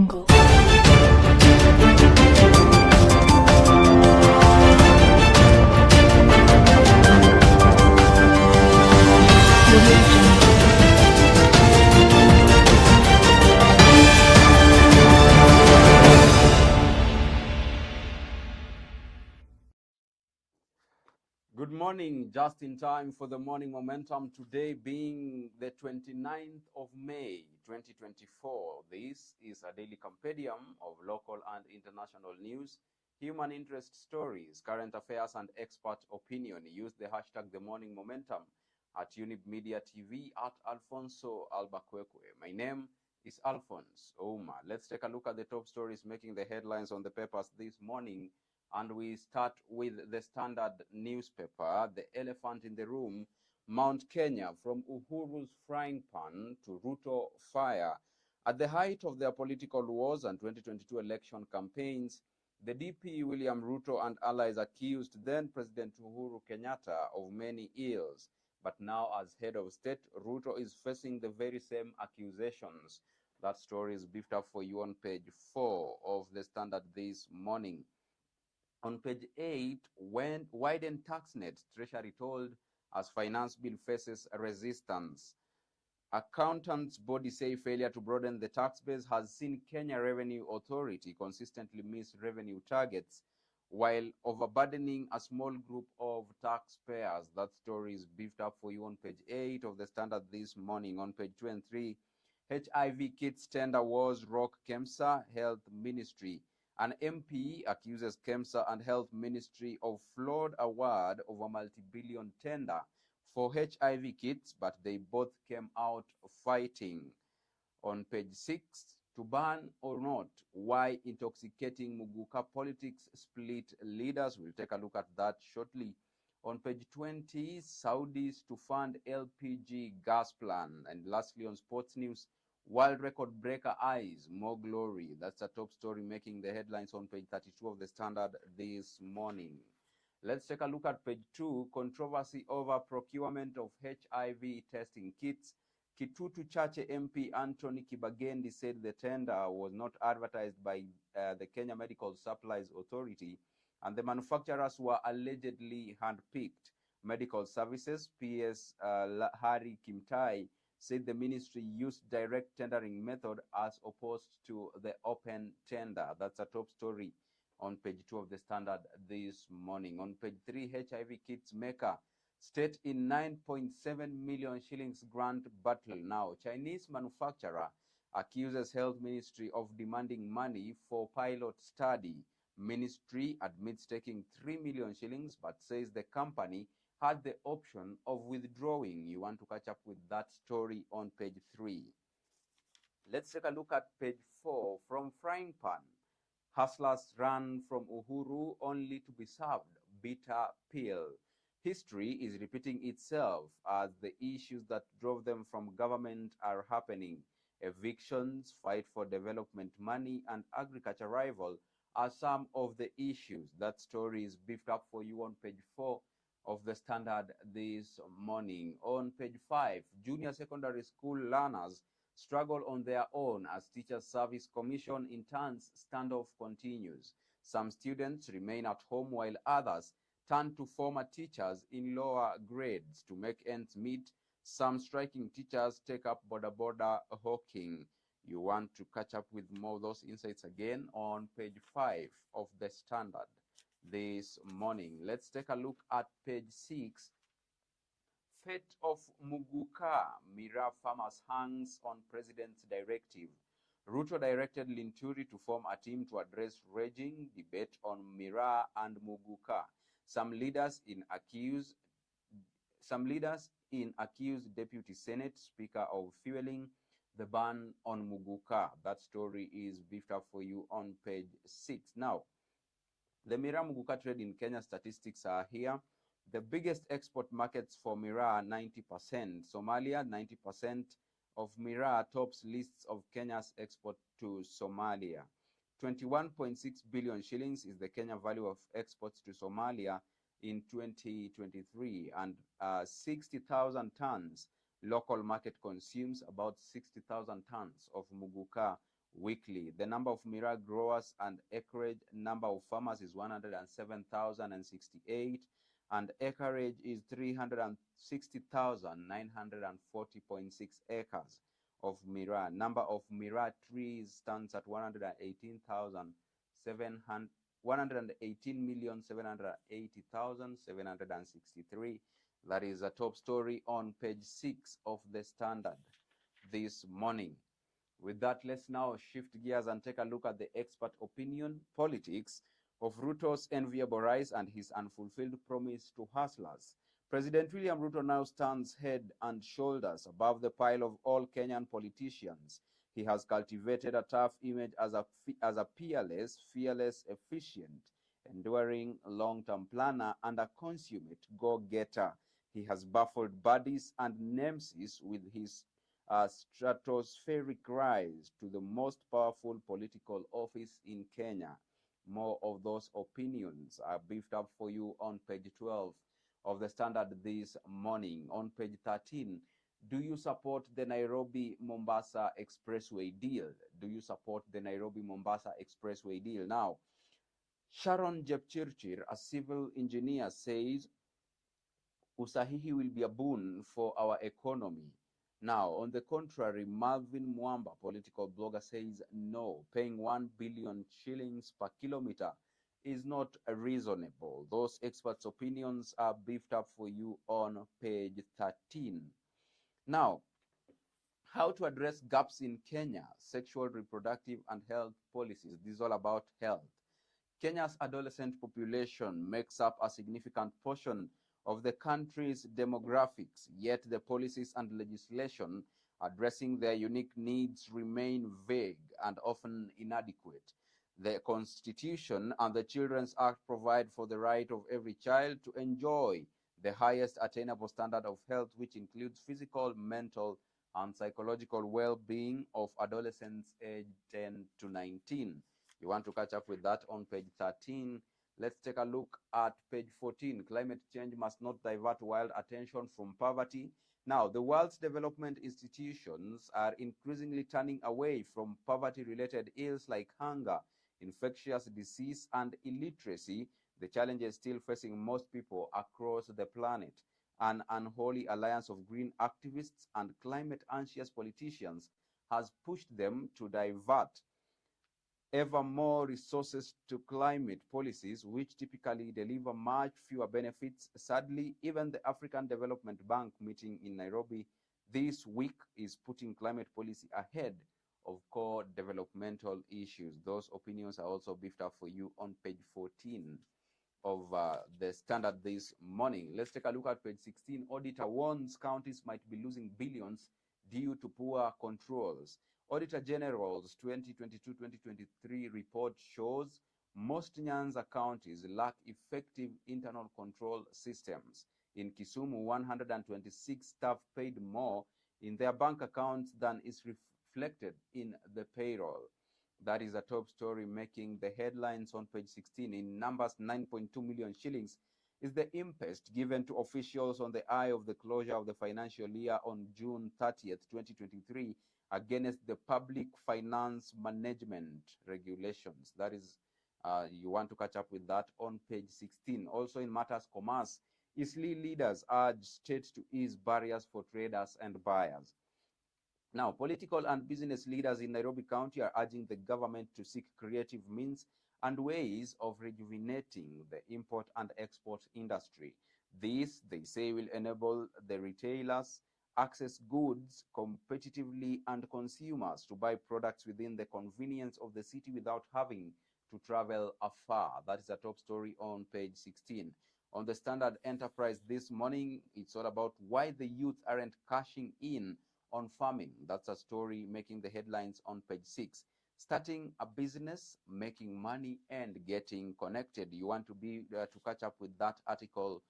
jungle. Good morning, just in time for the morning momentum, today being the 29th of May 2024. This is a daily compendium of local and international news, human interest stories, current affairs, and expert opinion. Use the hashtag the morning momentum at Younib Media TV at Alfonsoh Albakwekwe. My name is Alfonsoh. Let's take a look at the top stories making the headlines on the papers this morning. And we start with the Standard newspaper, the elephant in the room, Mount Kenya, from Uhuru'S frying pan to Ruto fire. At the height of their political wars and 2022 election campaigns, the DP William Ruto and allies accused then President Uhuru Kenyatta of many ills. But now, as head of state, Ruto is facing the very same accusations. That story is beefed up for you on page 4 of the Standard this morning. On page 8, when widen tax net, Treasury told as finance bill faces resistance. Accountants body say failure to broaden the tax base has seen Kenya Revenue Authority consistently miss revenue targets while overburdening a small group of taxpayers. That story is beefed up for you on page 8 of the Standard this morning. On page 2 and 3, HIV kits tender wars rock KEMSA Health Ministry. An MP accuses KEMSA and Health Ministry of flawed award of a multi-billion tender for HIV kits, but they both came out fighting. On page 6, to ban or not, why intoxicating Muguka politics split leaders. We'll take a look at that shortly. On page 20, Saudis to fund LPG gas plan. And lastly, on sports news, world record breaker eyes, more glory. That's a top story making the headlines on page 32 of the Standard this morning. Let's take a look at page 2, controversy over procurement of HIV testing kits. Kitutu Chache MP Anthony Kibagendi said the tender was not advertised by the Kenya Medical Supplies Authority and the manufacturers were allegedly handpicked. Medical Services, PS Hari Kimtai, said the ministry used direct tendering method as opposed to the open tender. That's a top story on page 2 of the Standard this morning. On page 3, HIV kits maker state in 9.7 million shillings grant battle. Now, Chinese manufacturer accuses health ministry of demanding money for pilot study. Ministry admits taking 3 million shillings but says the company had the option of withdrawing. You want to catch up with that story on page 3. Let's take a look at page 4. From frying pan, hustlers run from Uhuru only to be served bitter pill. History is repeating itself as the issues that drove them from government are happening. Evictions, fight for development money, and agriculture rival are some of the issues. That story is beefed up for you on page 4 of the Standard this morning. On page 5, junior secondary school learners struggle on their own as Teachers Service Commission interns standoff continues. Some students remain at home while others turn to former teachers in lower grades to make ends meet. Some striking teachers take up border hawking. You want to catch up with more of those insights again on page 5 of the Standard this morning. Let's take a look at page 6. Fate of Muguka, Miraa farmers hangs on president's directive. Ruto directed Linturi to form a team to address raging debate on Miraa and Muguka. Some leaders in accuse Deputy Senate Speaker of fueling the ban on Muguka. That story is beefed up for you on page 6. Now, the Miraa Muguka trade in Kenya statistics are here. The biggest export markets for Miraa, 90%. Somalia, 90% of Miraa tops lists of Kenya's export to Somalia. 21.6 billion shillings is the Kenya value of exports to Somalia in 2023, and 60,000 tons. Local market consumes about 60,000 tons of Muguka weekly. The number of miraa growers and acreage number of farmers is 107,068, and acreage is 360,940.6 acres of miraa. Number of miraa trees stands at 118,780,763. That is a top story on page 6 of the Standard this morning. With that, let's now shift gears and take a look at the expert opinion, politics of Ruto's enviable rise and his unfulfilled promise to hustlers. President William Ruto now stands head and shoulders above the pile of all Kenyan politicians. He has cultivated a tough image as a peerless, fearless, efficient, enduring, long-term planner and a consummate go-getter. He has baffled buddies and nemesis with his stratospheric rise to the most powerful political office in Kenya. More of those opinions are beefed up for you on page 12 of the Standard this morning. On page 13, do you support the Nairobi-Mombasa Expressway deal? Do you support the Nairobi-Mombasa Expressway deal? Now, Sharon Jepchirchir, a civil engineer, says usahihi will be a boon for our economy. Now, on the contrary, Malvin Mwamba, political blogger, says no, paying 1 billion shillings per kilometer is not reasonable. Those experts' opinions are beefed up for you on page 13. Now, how to address gaps in Kenya, sexual, reproductive, and health policies. This is all about health. Kenya's adolescent population makes up a significant portion of the country's demographics, yet the policies and legislation addressing their unique needs remain vague and often inadequate. The Constitution and the Children's Act provide for the right of every child to enjoy the highest attainable standard of health, which includes physical, mental, and psychological well-being of adolescents aged 10 to 19. You want to catch up with that on page 13. Let's take a look at page 14. Climate change must not divert world attention from poverty. Now, the world's development institutions are increasingly turning away from poverty-related ills like hunger, infectious disease, and illiteracy, the challenges still facing most people across the planet. An unholy alliance of green activists and climate-anxious politicians has pushed them to divert ever more resources to climate policies, which typically deliver much fewer benefits. Sadly, even the African Development Bank meeting in Nairobi this week is putting climate policy ahead of core developmental issues. Those opinions are also beefed up for you on page 14 of the Standard this morning. Let's take a look at page 16. Auditor warns counties might be losing billions due to poor controls. Auditor General's 2022-2023 report shows most Nyanza counties lack effective internal control systems. In Kisumu, 126 staff paid more in their bank accounts than is reflected in the payroll. That is a top story making the headlines on page 16. In numbers, 9.2 million shillings is the impost given to officials on the eye of the closure of the financial year on June 30th, 2023, against the public finance management regulations. That is, you want to catch up with that on page 16. Also in matters commerce, Eastleigh leaders urge state to ease barriers for traders and buyers. Now, political and business leaders in Nairobi County are urging the government to seek creative means and ways of rejuvenating the import and export industry. This, they say, will enable the retailers access goods competitively and consumers to buy products within the convenience of the city without having to travel afar. That is a top story on page 16. On the Standard Enterprise this morning, it's all about why the youth aren't cashing in on farming. That's a story making the headlines on page 6. Starting a business, making money, and getting connected. You want to be to catch up with that article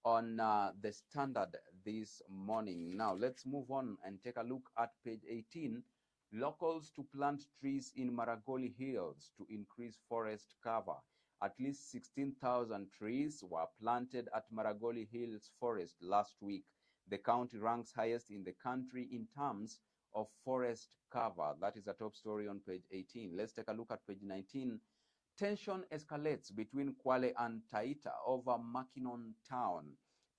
on the Standard this morning. Now, let's move on and take a look at page 18. Locals to plant trees in Maragoli Hills to increase forest cover. At least 16,000 trees were planted at Maragoli Hills Forest last week. The county ranks highest in the country in terms of forest cover. That is a top story on page 18. Let's take a look at page 19. Tension escalates between Kwale and Taita over Makinon town.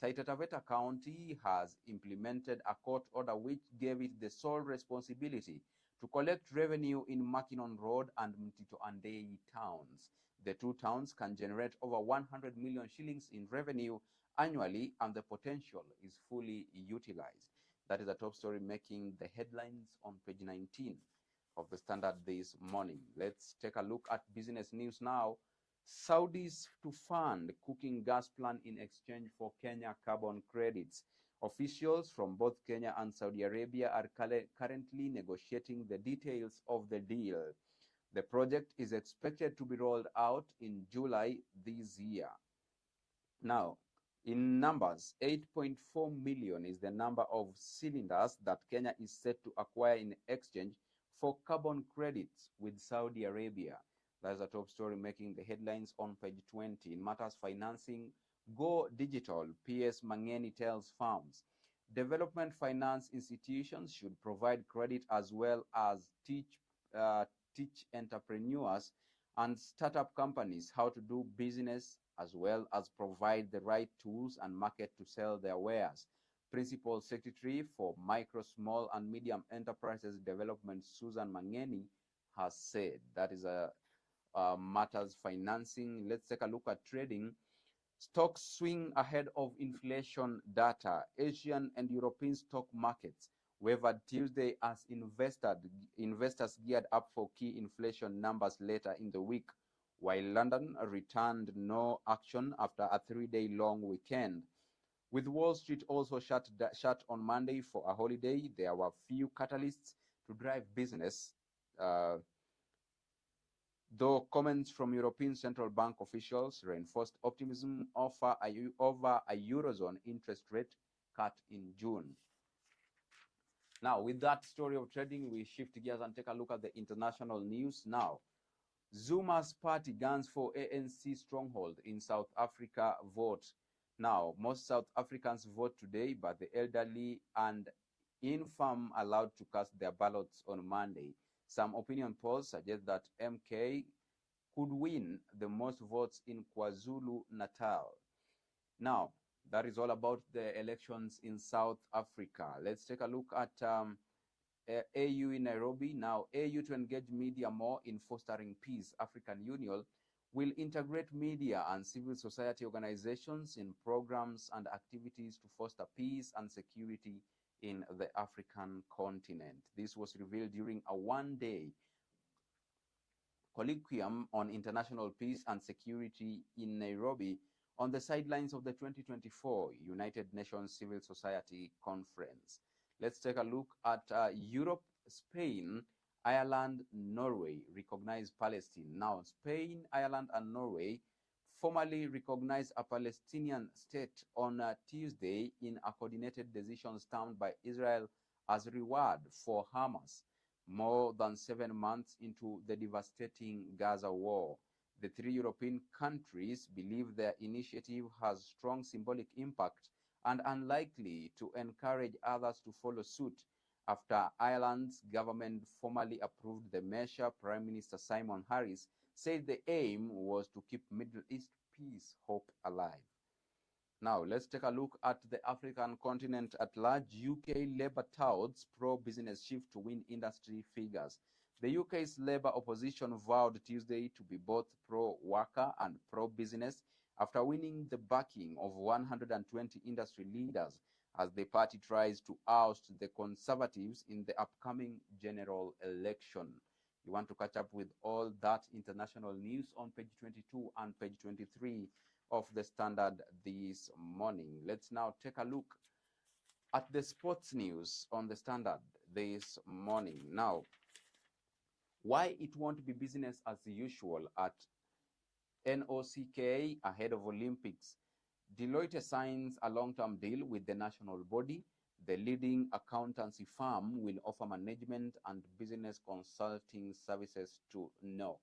Taita Taveta County has implemented a court order which gave it the sole responsibility to collect revenue in Makinon Road and Mtito Andei towns. The two towns can generate over 100 million shillings in revenue annually, and the potential is fully utilized. That is a top story making the headlines on page 19 of the Standard this morning. Let's take a look at business news now. Saudis to fund cooking gas plant in exchange for Kenya carbon credits. Officials from both Kenya and Saudi Arabia are currently negotiating the details of the deal. The project is expected to be rolled out in July this year. Now, in numbers, 8.4 million is the number of cylinders that Kenya is set to acquire in exchange for carbon credits with Saudi Arabia. That's a top story making the headlines on page 20. In matters financing, Go Digital, PS Mangeni tells firms. Development finance institutions should provide credit as well as teach entrepreneurs and startup companies how to do business, as well as provide the right tools and market to sell their wares. Principal Secretary for Micro, Small and Medium Enterprises Development, Susan Mangeni, has said. That is a matters financing. Let's take a look at trading. Stocks swing ahead of inflation data. Asian and European stock markets wavered Tuesday as investors geared up for key inflation numbers later in the week, while London returned no action after a three-day-long weekend. With Wall Street also shut on Monday for a holiday, there were few catalysts to drive business, though comments from European Central Bank officials reinforced optimism over a Eurozone interest rate cut in June. Now, with that story of trading, we shift gears and take a look at the international news now. Zuma's party guns for ANC stronghold in South Africa vote. Now, most South Africans vote today, but the elderly and infirm allowed to cast their ballots on Monday. Some opinion polls suggest that MK could win the most votes in KwaZulu-Natal. Now, that is all about the elections in South Africa. Let's take a look at AU in Nairobi. Now, AU to engage media more in fostering peace. African Union will integrate media and civil society organizations in programs and activities to foster peace and security in the African continent. This was revealed during a one-day colloquium on international peace and security in Nairobi on the sidelines of the 2024 United Nations Civil Society Conference. Let's take a look at Europe, Spain, Ireland, Norway recognize Palestine. Now, Spain, Ireland, and Norway formally recognized a Palestinian state on Tuesday in a coordinated decision stamped by Israel as reward for Hamas, more than 7 months into the devastating Gaza war. The three European countries believe their initiative has strong symbolic impact and unlikely to encourage others to follow suit. After Ireland's government formally approved the measure, Prime Minister Simon Harris said the aim was to keep Middle East peace hope alive. Now, let's take a look at the African continent at large. UK Labour touts pro-business shift to win industry figures. The UK's Labour opposition vowed Tuesday to be both pro-worker and pro-business after winning the backing of 120 industry leaders as the party tries to oust the Conservatives in the upcoming general election. You want to catch up with all that international news on page 22 and page 23 of the Standard this morning. Let's now take a look at the sports news on the Standard this morning. Now, why it won't be business as usual at NOCK ahead of Olympics. Deloitte signs a long-term deal with the national body. The leading accountancy firm will offer management and business consulting services to NOC.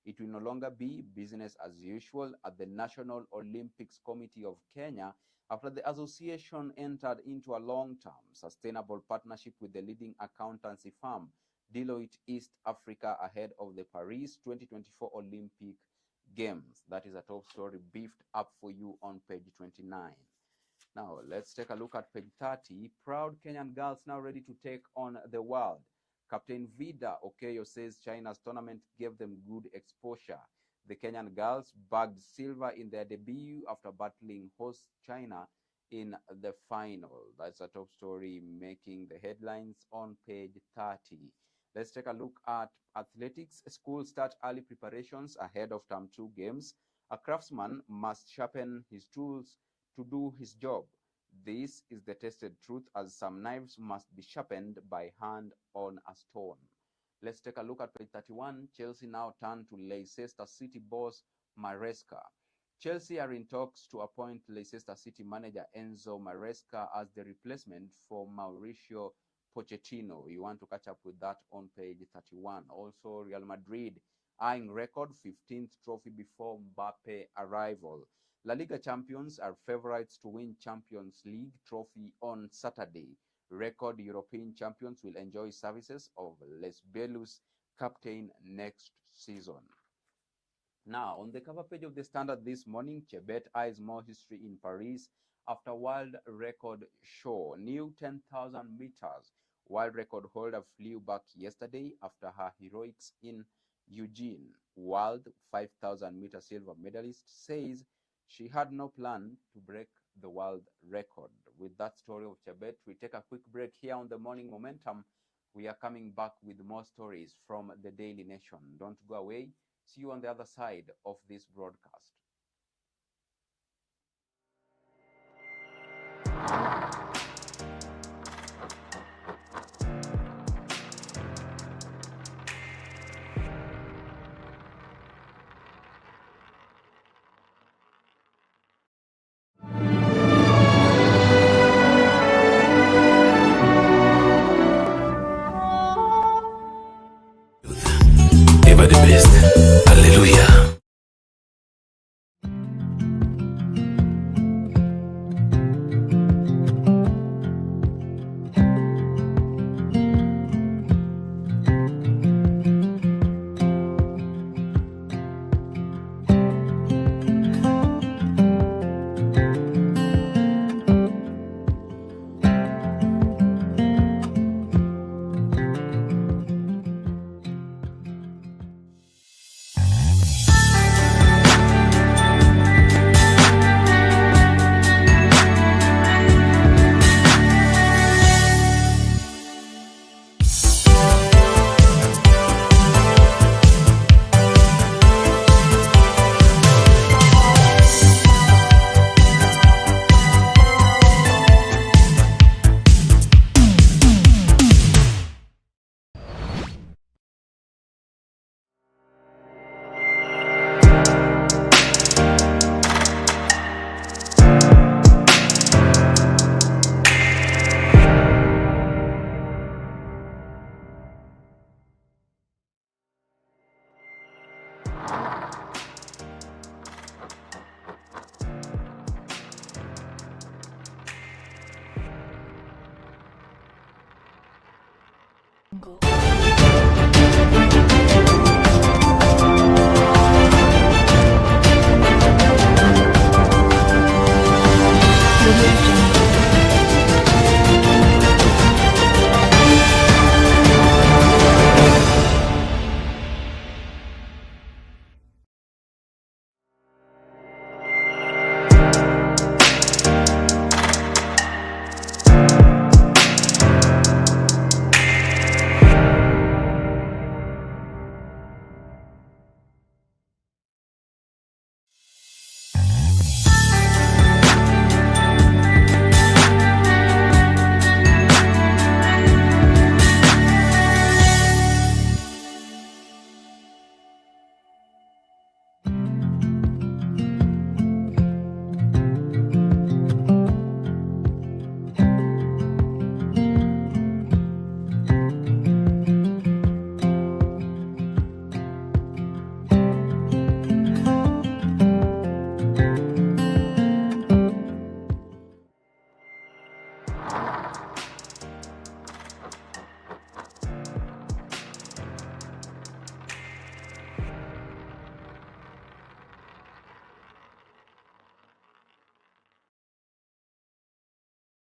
It will no longer be business as usual at the National Olympics Committee of Kenya after the association entered into a long-term sustainable partnership with the leading accountancy firm Deloitte East Africa ahead of the Paris 2024 Olympic Games. That is a top story beefed up for you on page 29. Now, let's take a look at page 30. Proud Kenyan girls now ready to take on the world. Captain Vida Okeyo says China's tournament gave them good exposure. The Kenyan girls bagged silver in their debut after battling host China in the final. That's a top story making the headlines on page 30. Let's take a look at athletics. Schools start early preparations ahead of Term 2 games. A craftsman must sharpen his tools to do his job. This is the tested truth, as some knives must be sharpened by hand on a stone. Let's take a look at page 31. Chelsea now turn to Leicester City boss Maresca. Chelsea are in talks to appoint Leicester City manager Enzo Maresca as the replacement for Mauricio Pochettino. You want to catch up with that on page 31. Also, Real Madrid eyeing record 15th trophy before Mbappe arrival. La Liga champions are favorites to win Champions League trophy on Saturday. Record European champions will enjoy services of Les Belus captain next season. Now, on the cover page of the Standard this morning, Chebet eyes more history in Paris after world record show. New 10,000 meters. World record holder flew back yesterday after her heroics in Eugene. World 5,000 meter silver medalist says she had no plan to break the world record. With that story of Chebet, we take a quick break here on the Morning Momentum. We are coming back with more stories from the Daily Nation. Don't go away. See you on the other side of this broadcast. Ever the best. Hallelujah.